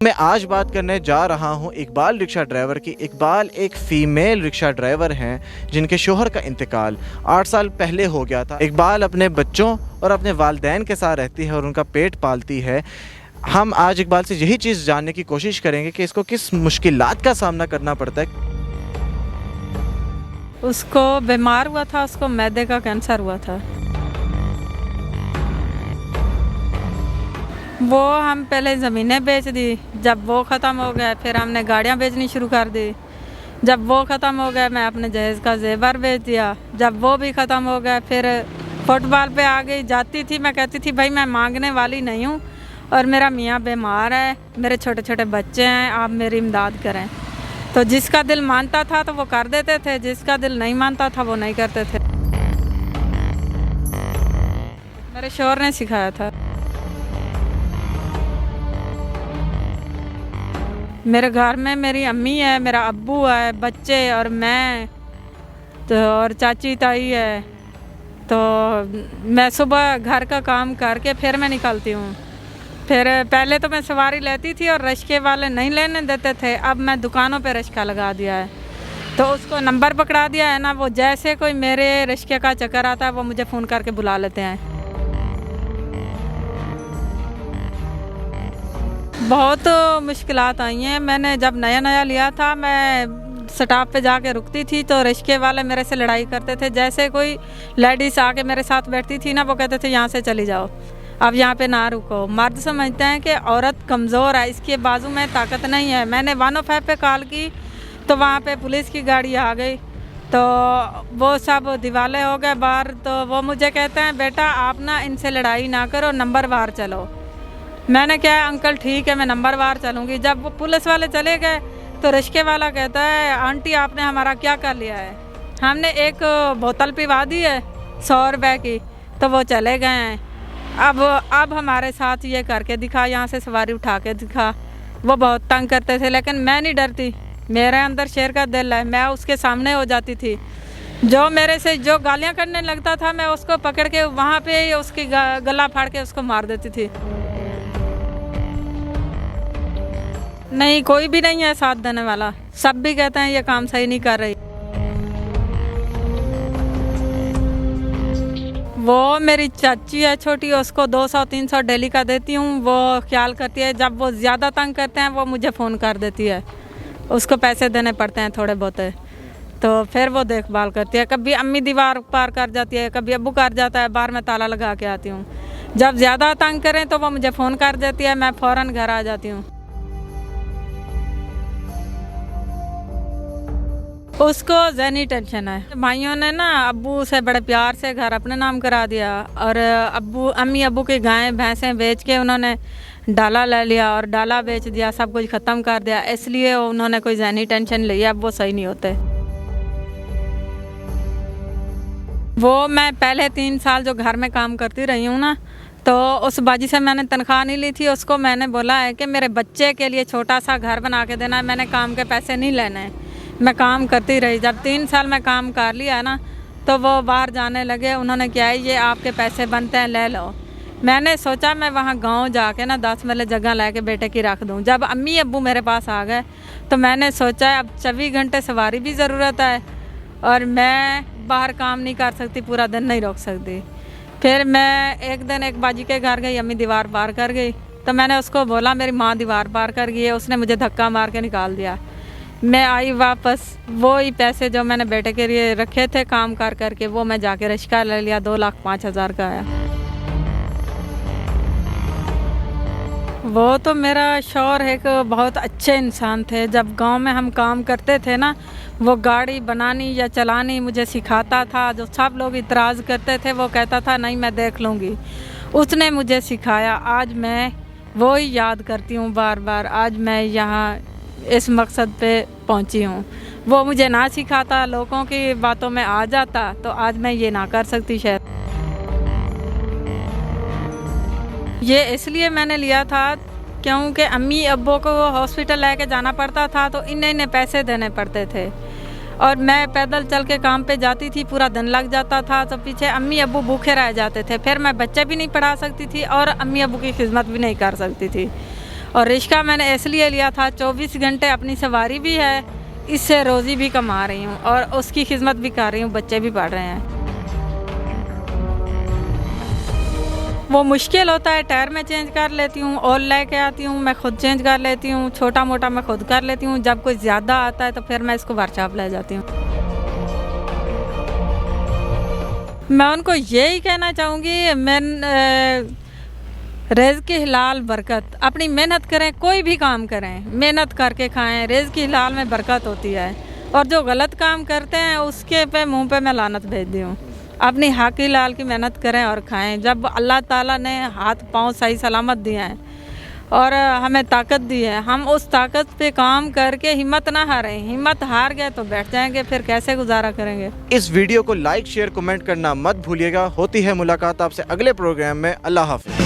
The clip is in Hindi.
मैं आज बात करने जा रहा हूं इकबाल रिक्शा ड्राइवर की। इकबाल एक फ़ीमेल रिक्शा ड्राइवर हैं जिनके शोहर का इंतकाल 8 साल पहले हो गया था। इकबाल अपने बच्चों और अपने वालिदैन के साथ रहती है और उनका पेट पालती है। हम आज इकबाल से यही चीज़ जानने की कोशिश करेंगे कि इसको किस मुश्किलात का सामना करना पड़ता है। उसको बीमार हुआ था, उसको मैदे का कैंसर हुआ था। वो हम पहले ज़मीनें बेच दी, जब वो ख़त्म हो गया फिर हमने गाड़ियाँ बेचनी शुरू कर दी। जब वो ख़त्म हो गया मैं अपने जहेज़ का जेवर बेच दिया। जब वो भी ख़त्म हो गया फिर फुटबॉल पे आ गई। जाती थी, मैं कहती थी भाई मैं मांगने वाली नहीं हूँ और मेरा मियाँ बीमार है, मेरे छोटे छोटे बच्चे हैं, आप मेरी इमदाद करें। तो जिसका दिल मानता था तो वो कर देते थे, जिसका दिल नहीं मानता था वो नहीं करते थे। मेरे शोहर ने सिखाया था। मेरे घर में मेरी अम्मी है, मेरा अब्बू है, बच्चे और मैं तो और चाची ताई है। तो मैं सुबह घर का काम करके फिर मैं निकलती हूँ। फिर पहले तो मैं सवारी लेती थी और रिक्शे वाले नहीं लेने देते थे, अब मैं दुकानों पे रिक्शा लगा दिया है। तो उसको नंबर पकड़ा दिया है ना, वो जैसे कोई मेरे रिक्शे का चक्कर आता है वो मुझे फ़ोन करके बुला लेते हैं। बहुत मुश्किलात आई हैं। मैंने जब नया नया लिया था मैं स्टॉप पे जाके रुकती थी तो रिक्शे वाले मेरे से लड़ाई करते थे। जैसे कोई लेडीज़ आके मेरे साथ बैठती थी ना, वो कहते थे यहाँ से चली जाओ, अब यहाँ पे ना रुको। मर्द समझते हैं कि औरत कमज़ोर है, इसके बाजू में ताकत नहीं है। मैंने 105 पे कॉल की तो वहाँ पे पुलिस की गाड़ी आ गई, तो वो सब दिवाले हो गए बाहर। तो वो मुझे कहते हैं बेटा आप ना इनसे लड़ाई ना करो, नंबर बार चलो। मैंने क्या अंकल ठीक है मैं नंबर बार चलूँगी। जब वो पुलिस वाले चले गए तो रिक्शे वाला कहता है आंटी आपने हमारा क्या कर लिया है। हमने एक बोतल पिवा दी है 100 रुपये की, तो वो चले गए हैं। अब हमारे साथ ये करके दिखा, यहाँ से सवारी उठा के दिखा। वो बहुत तंग करते थे लेकिन मैं नहीं डरती, मेरे अंदर शेर का दिल है। मैं उसके सामने हो जाती थी, जो मेरे से जो गालियाँ करने लगता था मैं उसको पकड़ के वहाँ पे ही उसकी गला फाड़ के उसको मार देती थी। नहीं, कोई भी नहीं है साथ देने वाला, सब भी कहते हैं ये काम सही नहीं कर रही। वो मेरी चाची है छोटी, उसको 200-300 डेली का देती हूँ, वो ख्याल करती है। जब वो ज़्यादा तंग करते हैं वो मुझे फ़ोन कर देती है, उसको पैसे देने पड़ते हैं थोड़े बहुत, तो फिर वो देखभाल करती है। कभी अम्मी दीवार पार कर जाती है, कभी अब्बू कर जाता है, बाहर में ताला लगा के आती हूँ। जब ज़्यादा तंग करें तो वो मुझे फ़ोन कर देती है, मैं फ़ौरन घर आ जाती हूँ। उसको ज़हनी टेंशन है। भाइयों ने ना अब्बू से बड़े प्यार से घर अपने नाम करा दिया और अम्मी अब्बू की गायें भैंसें बेच के उन्होंने डाला ले लिया और डाला बेच दिया, सब कुछ ख़त्म कर दिया। इसलिए उन्होंने कोई ज़हनी टेंशन ली, अब वो सही नहीं होते। वो मैं पहले 3 साल जो घर में काम करती रही हूँ ना, तो उस बाजी से मैंने तनख्वाह नहीं ली थी। उसको मैंने बोला है कि मेरे बच्चे के लिए छोटा सा घर बना के देना है, मैंने काम के पैसे नहीं लेने हैं। मैं काम करती रही। जब 3 साल मैं काम कर लिया ना तो वो बाहर जाने लगे। उन्होंने क्या है ये आपके पैसे बनते हैं ले लो। मैंने सोचा मैं वहाँ गांव जाके ना 10 वाले जगह लेके बेटे की रख दूँ। जब अम्मी अब्बू मेरे पास आ गए तो मैंने सोचा अब 24 घंटे सवारी भी ज़रूरत है और मैं बाहर काम नहीं कर सकती, पूरा दिन नहीं रोक सकती। फिर मैं एक दिन एक बाजी के घर गई, अम्मी दीवार पार कर गई, तो मैंने उसको बोला मेरी माँ दीवार पार कर गई है। उसने मुझे धक्का मार के निकाल दिया। मैं आई वापस, वो ही पैसे जो मैंने बेटे के लिए रखे थे काम कर करके वो मैं जाके रिक्शा ले लिया, 2,05,000 का आया। वो तो मेरा शौहर एक बहुत अच्छे इंसान थे। जब गांव में हम काम करते थे ना, वो गाड़ी बनानी या चलानी मुझे सिखाता था। जो सब लोग इतराज़ करते थे वो कहता था नहीं मैं देख लूँगी, उसने मुझे सिखाया। आज मैं वो ही याद करती हूँ बार बार। आज मैं यहाँ इस मकसद पे पहुंची हूँ। वो मुझे ना सिखाता, लोगों की बातों में आ जाता, तो आज मैं ये ना कर सकती शायद। ये इसलिए मैंने लिया था क्योंकि अम्मी अब्बू को हॉस्पिटल लेके जाना पड़ता था तो इन्हें पैसे देने पड़ते थे और मैं पैदल चल के काम पे जाती थी, पूरा दिन लग जाता था। तो पीछे अम्मी अब्बू भूखे रह जाते थे, फिर मैं बच्चे भी नहीं पढ़ा सकती थी और अम्मी अब्बू की खिदमत भी नहीं कर सकती थी। और रिक्शा मैंने इसलिए लिया था, 24 घंटे अपनी सवारी भी है, इससे रोज़ी भी कमा रही हूँ और उसकी खिदमत भी कर रही हूँ, बच्चे भी पढ़ रहे हैं। वो मुश्किल होता है, टायर में चेंज कर लेती हूँ, ऑयल लेके आती हूँ, मैं खुद चेंज कर लेती हूँ, छोटा मोटा मैं खुद कर लेती हूँ। जब कोई ज़्यादा आता है तो फिर मैं इसको वर्कशॉप ले जाती हूँ। मैं उनको यही कहना चाहूँगी, रिज़्क़ की हिलाल बरकत, अपनी मेहनत करें, कोई भी काम करें, मेहनत करके खाएं, रिज़्क़ की हिलाल में बरकत होती है। और जो गलत काम करते हैं उसके मुंह पे मैं लानत भेज दी हूँ। अपनी हक की लाल की मेहनत करें और खाएं। जब अल्लाह ताला ने हाथ पांव सही सलामत दिए हैं और हमें ताकत दी है, हम उस ताकत पे काम करके हिम्मत ना हारें। हिम्मत हार गए तो बैठ जाएंगे, फिर कैसे गुजारा करेंगे। इस वीडियो को लाइक शेयर कमेंट करना मत भूलिएगा। होती है मुलाकात आपसे अगले प्रोग्राम में। अल्लाह हाफिज़।